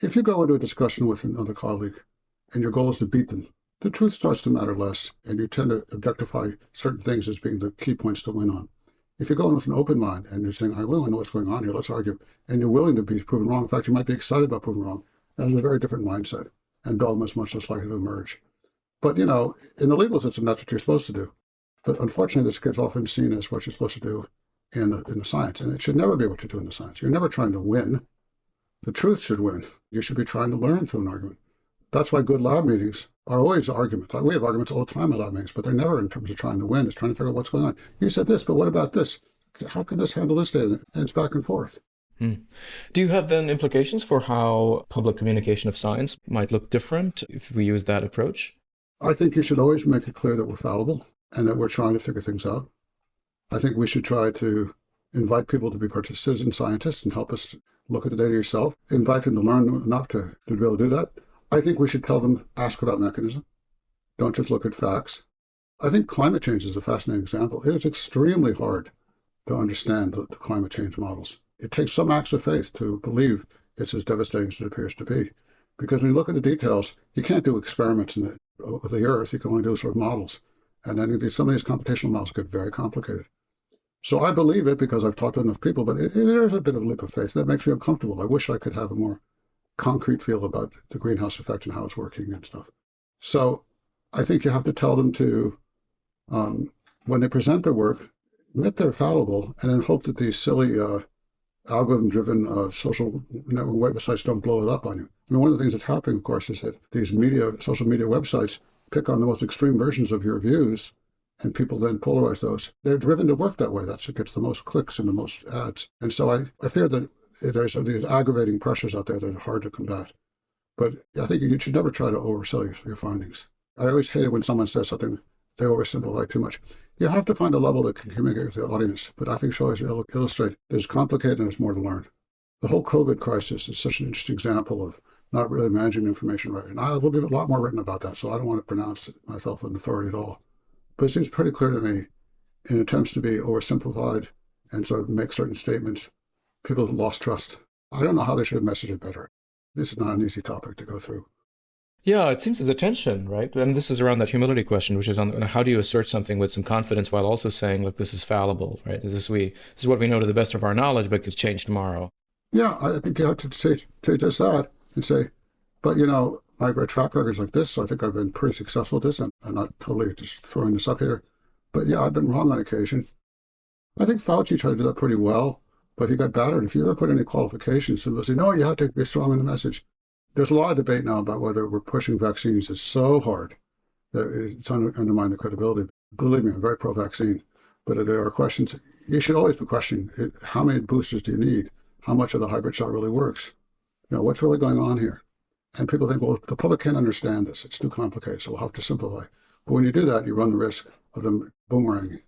If you go into a discussion with another colleague and your goal is to beat them, the truth starts to matter less, and you tend to objectify certain things as being the key points to win on. If you're going with an open mind and you're saying, I really know what's going on here, let's argue, and you're willing to be proven wrong, in fact, you might be excited about proving wrong, that's a very different mindset, and dogma is much less likely to emerge. But, in the legal system, that's what you're supposed to do. But unfortunately, this gets often seen as what you're supposed to do in the science, and it should never be what you do in the science. You're never trying to win. The truth should win. You should be trying to learn through an argument. That's why good lab meetings are always arguments. We have arguments all the time at lab meetings, but they're never in terms of trying to win. It's trying to figure out what's going on. You said this, but what about this? How can this handle this data? And it's back and forth. Hmm. Do you have then implications for how public communication of science might look different if we use that approach? I think you should always make it clear that we're fallible and that we're trying to figure things out. I think we should try to invite people to be citizen scientists and help us look at the data yourself, invite them to learn enough to be able to do that. I think we should tell them, ask about mechanism. Don't just look at facts. I think climate change is a fascinating example. It is extremely hard to understand the climate change models. It takes some acts of faith to believe it's as devastating as it appears to be. Because when you look at the details, you can't do experiments with the Earth. You can only do sort of models. And then some of these computational models get very complicated. So I believe it because I've talked to enough people, but it is a bit of a leap of faith. That makes me uncomfortable. I wish I could have a more concrete feel about the greenhouse effect and how it's working and stuff. So I think you have to tell them to, when they present their work, admit they're fallible, and then hope that these silly algorithm-driven social network websites don't blow it up on you. I mean, one of the things that's happening, of course, is that these social media websites pick on the most extreme versions of your views, and people then polarize those. They're driven to work that way. That's what gets the most clicks and the most ads. And so I fear that there's these aggravating pressures out there that are hard to combat. But I think you should never try to oversell your findings. I always hate it when someone says something, they oversimplify too much. You have to find a level that can communicate with the audience, but I think show us illustrate it's complicated and there's more to learn. The whole COVID crisis is such an interesting example of not really managing information right. And I will be a lot more written about that, so I don't want to pronounce myself an authority at all. But it seems pretty clear to me, in attempts to be oversimplified and sort of make certain statements, people have lost trust. I don't know how they should have messaged it better. This is not an easy topic to go through. Yeah, it seems there's a tension, right? And this is around that humility question, which is on how do you assert something with some confidence while also saying, look, this is fallible, right? This is what we know to the best of our knowledge, but could change tomorrow. Yeah, I think you have to say just that and say, but my track record is like this, so I think I've been pretty successful at this. I'm not totally just throwing this up here. But yeah, I've been wrong on occasion. I think Fauci tried to do that pretty well, but he got battered. If you ever put any qualifications, people say, no, you have to be strong in the message. There's a lot of debate now about whether we're pushing vaccines. It's so hard that it's undermined the credibility. Believe me, I'm very pro-vaccine, but there are questions. You should always be questioning, how many boosters do you need? How much of the hybrid shot really works? What's really going on here? And people think, well, the public can't understand this. It's too complicated, so we'll have to simplify. But when you do that, you run the risk of them boomeranging.